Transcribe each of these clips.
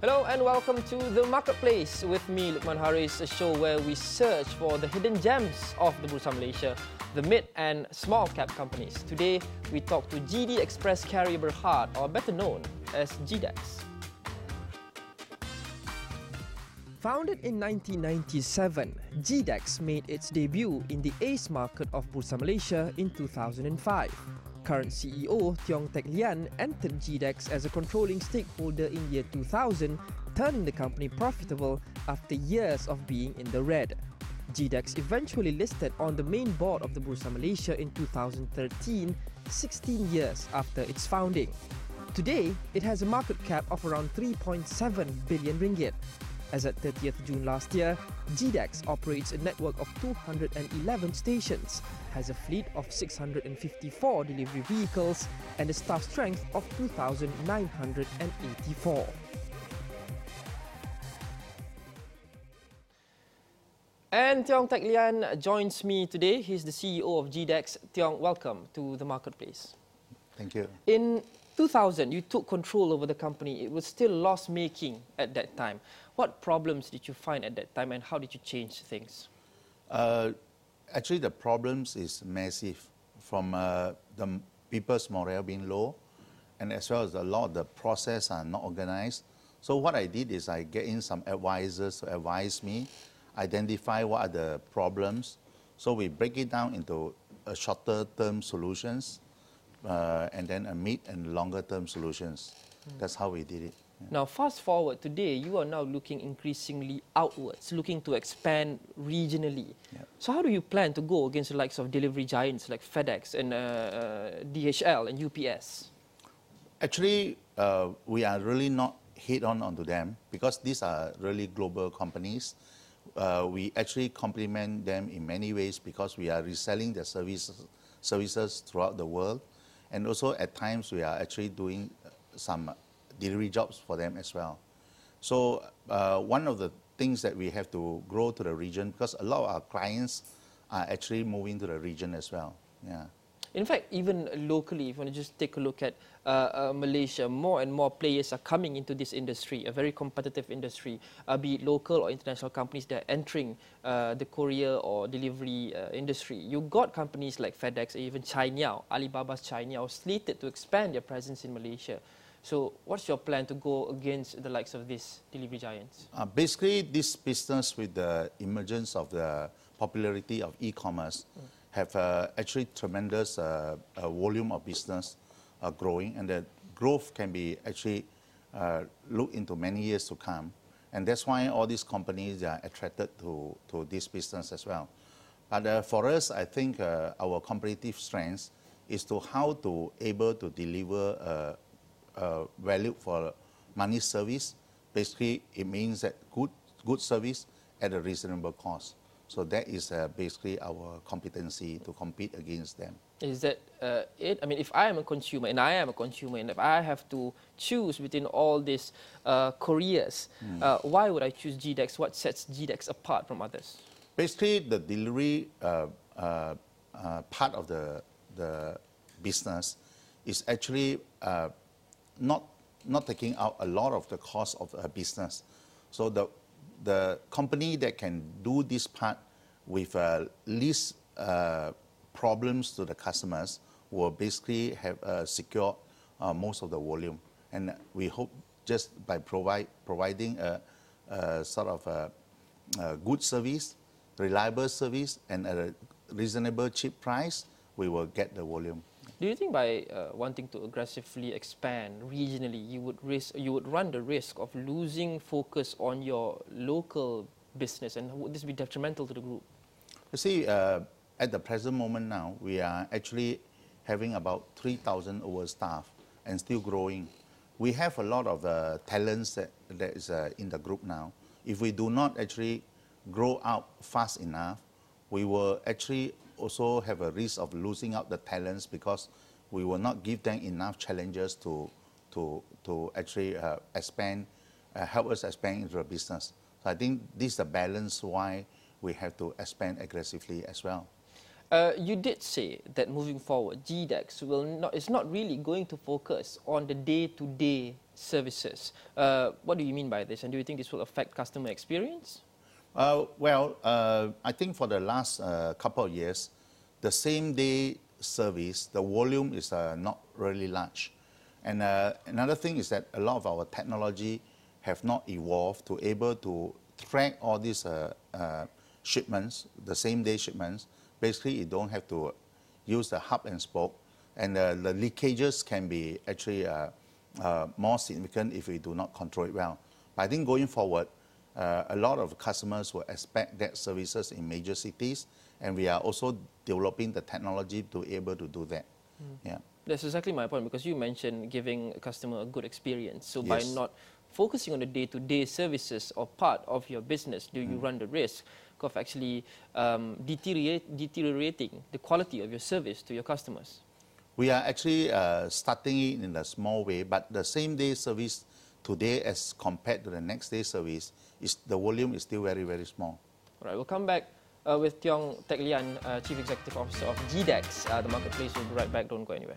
Hello and welcome to The Marketplace with me, Lukman Haris, a show where we search for the hidden gems of the Bursa Malaysia, the mid and small cap companies. Today, we talk to GD Express carrier Berhad, or better known as GDex. Founded in 1997, GDex made its debut in the ACE market of Bursa Malaysia in 2005. Current CEO Tiong Teck Lian entered GDex as a controlling stakeholder in year 2000, turning the company profitable after years of being in the red. GDex eventually listed on the main board of the Bursa Malaysia in 2013, 16 years after its founding. Today, it has a market cap of around 3.7 billion ringgit. As at 30th June last year, GDex operates a network of 211 stations, has a fleet of 654 delivery vehicles, and a staff strength of 2,984. And Tiong Teck Lian joins me today. He's the CEO of GDex. Tiong, welcome to the Marketplace. Thank you. In 2000, you took control over the company. It was still loss-making at that time. What problems did you find at that time and how did you change things? Actually, the problems is massive from the people's morale being low, and as well as a lot of the process are not organized. So what I did is I get in some advisors to advise me, identify what are the problems. So we break it down into shorter term solutions and then a mid and longer term solutions. That's how we did it. Yeah. Now, fast forward today, you are now looking increasingly outwards, looking to expand regionally. Yeah. So how do you plan to go against the likes of delivery giants like FedEx and DHL and UPS? Actually, we are really not head-on onto them because these are really global companies. We actually complement them in many ways because we are reselling their services throughout the world. And also at times we are actually doing some delivery jobs for them as well. So one of the things that we have to grow to the region because a lot of our clients are actually moving to the region as well. Yeah. In fact, even locally, if you want to just take a look at Malaysia, more and more players are coming into this industry, a very competitive industry, be it local or international companies that are entering the courier or delivery industry. You got companies like FedEx, even Cainiao, Alibaba's Cainiao, slated to expand their presence in Malaysia. So what's your plan to go against the likes of these delivery giants? Basically, this business with the emergence of the popularity of e-commerce have actually tremendous volume of business growing, and the growth can be actually looked into many years to come. And that's why all these companies are attracted to this business as well. But for us, I think our competitive strength is to how to able to deliver value for money service. Basically, it means that good service at a reasonable cost. So that is basically our competency to compete against them. Is that it? I mean, if I am a consumer, and I am a consumer, and if I have to choose between all these couriers, why would I choose GDex? What sets GDex apart from others? Basically, the delivery part of the business is actually not taking out a lot of the cost of a business. So the company that can do this part with least problems to the customers will basically have secured most of the volume. And we hope just by providing a sort of a good service, reliable service, and at a reasonable cheap price, we will get the volume. Do you think by wanting to aggressively expand regionally, you would run the risk of losing focus on your local business, and would this be detrimental to the group? You see, at the present moment now, we are actually having about 3,000 over staff and still growing. We have a lot of talents that is in the group now. If we do not actually grow out fast enough, we will actually also have a risk of losing out the talents because we will not give them enough challenges to actually expand, help us expand into the business. So I think this is the balance why we have to expand aggressively as well. You did say that moving forward, GDex is not really going to focus on the day-to-day services. What do you mean by this, and do you think this will affect customer experience? I think for the last couple of years, the same-day service, the volume is not really large. And another thing is that a lot of our technology have not evolved to able to track all these shipments, the same-day shipments. Basically, you don't have to use the hub and spoke, and the leakages can be actually more significant if we do not control it well. But I think going forward, a lot of customers will expect that services in major cities, and we are also developing the technology to be able to do that. Yeah. That's exactly my point, because you mentioned giving a customer a good experience. So Yes. by not focusing on the day-to-day services or part of your business, do you run the risk of actually deteriorating the quality of your service to your customers? We are actually starting it in a small way, but the same-day service today as compared to the next day service, the volume is still very, very small. All right, we'll come back with Tiong Teck Lian, Chief Executive Officer of GDex, the marketplace. We'll be right back. Don't go anywhere.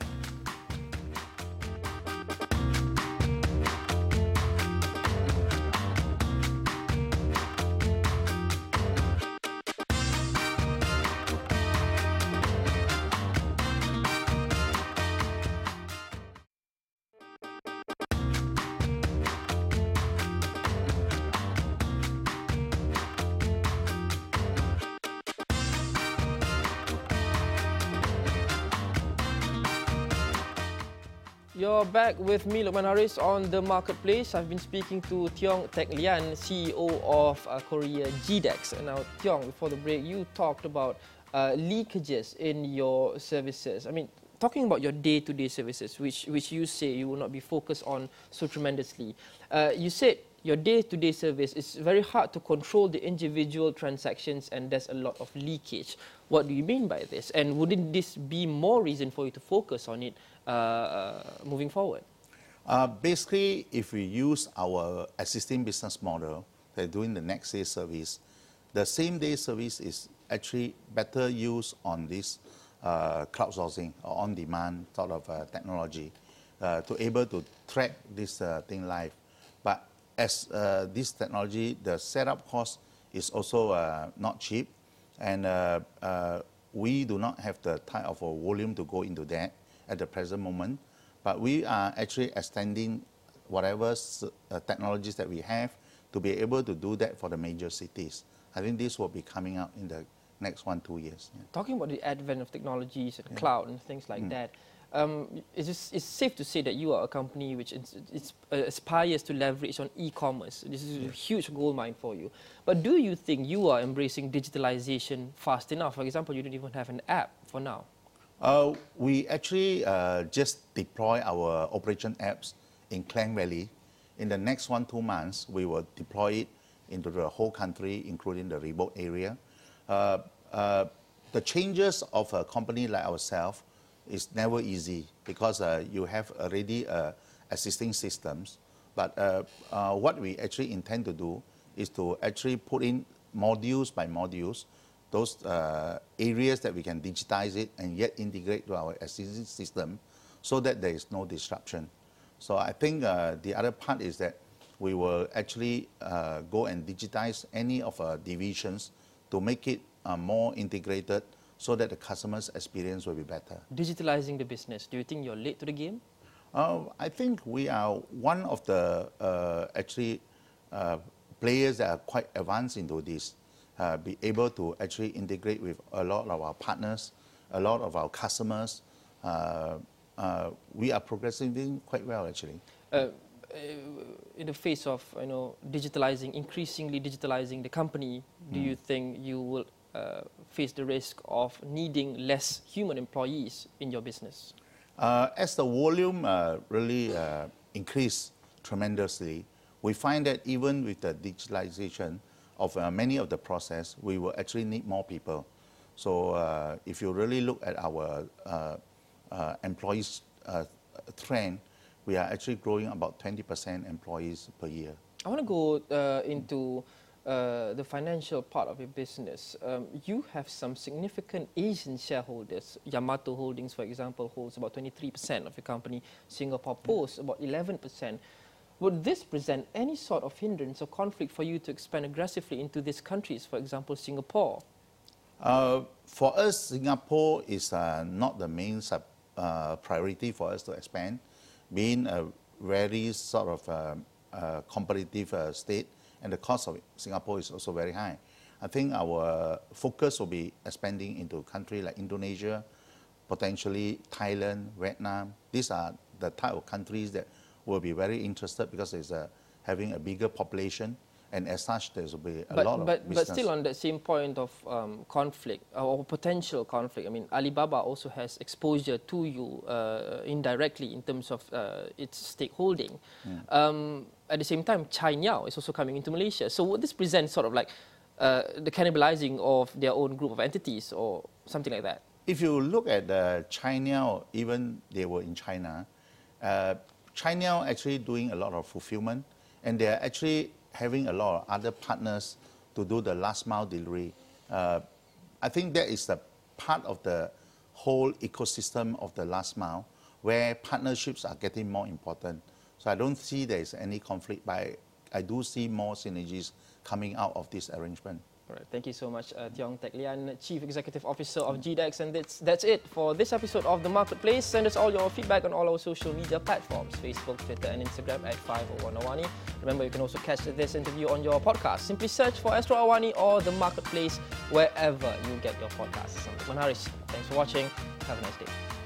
You're back with me, Luqman Haris, on the marketplace. I've been speaking to Tiong Teck Lian, CEO of Korea GDex. And now, Tiong, before the break, you talked about leakages in your services. I mean, talking about your day-to-day services, which you say you will not be focused on so tremendously. You said your day-to-day service is very hard to control the individual transactions, and there's a lot of leakage. What do you mean by this? And wouldn't this be more reason for you to focus on it moving forward? Basically, if we use our existing business model, they're doing the next day service, the same day service is actually better used on this crowdsourcing or on-demand sort of technology to able to track this thing live. But as this technology, the setup cost is also not cheap, and we do not have the type of a volume to go into that at the present moment. But we are actually extending whatever technologies that we have to be able to do that for the major cities. I think this will be coming out in the next 1-2 years. Yeah. Talking about the advent of technologies and cloud and things like that, it's safe to say that you are a company which aspires to leverage on e-commerce. This is a huge gold mine for you. But do you think you are embracing digitalization fast enough? For example, you don't even have an app for now. We actually just deploy our operation apps in Klang Valley. In the next 1-2 months, we will deploy it into the whole country, including the remote area. The changes of a company like ourselves is never easy because you have already existing systems. But what we actually intend to do is to actually put in modules by modules, those areas that we can digitize it and yet integrate to our existing system so that there is no disruption. So I think the other part is that we will actually go and digitize any of our divisions to make it more integrated so that the customer's experience will be better. Digitalizing the business, do you think you're late to the game? I think we are one of the players that are quite advanced into this. Be able to actually integrate with a lot of our partners, a lot of our customers. We are progressing quite well, actually. In the face of increasingly digitalizing the company, do you think you will face the risk of needing less human employees in your business? As the volume really increased tremendously, we find that even with the digitalization of many of the process, we will actually need more people. So if you really look at our employees trend, we are actually growing about 20% employees per year. I want to go into the financial part of your business, you have some significant Asian shareholders. Yamato Holdings, for example, holds about 23% of your company. Singapore Post, about 11%. Would this present any sort of hindrance or conflict for you to expand aggressively into these countries, for example, Singapore? For us, Singapore is not the main priority for us to expand, being a very sort of competitive state, and the cost of Singapore is also very high. I think our focus will be expanding into countries like Indonesia, potentially Thailand, Vietnam. These are the type of countries that will be very interested because it's having a bigger population, and as such, there will be a lot of business. But still on that same point of conflict or potential conflict, I mean, Alibaba also has exposure to you indirectly in terms of its stakeholding. At the same time, China is also coming into Malaysia. So would this present sort of like the cannibalizing of their own group of entities or something like that? If you look at China, or even they were in China, China actually doing a lot of fulfillment, and they are actually having a lot of other partners to do the last mile delivery. I think that is the part of the whole ecosystem of the last mile where partnerships are getting more important. So I don't see there is any conflict, but I do see more synergies coming out of this arrangement. All right, thank you so much, Tiong Teck Lian, Chief Executive Officer of GDex. And that's it for this episode of The Marketplace. Send us all your feedback on all our social media platforms, Facebook, Twitter and Instagram at 501 Awani. Remember, you can also catch this interview on your podcast. Simply search for Astro Awani or The Marketplace wherever you get your podcasts. I'm Berhad. Thanks for watching. Have a nice day.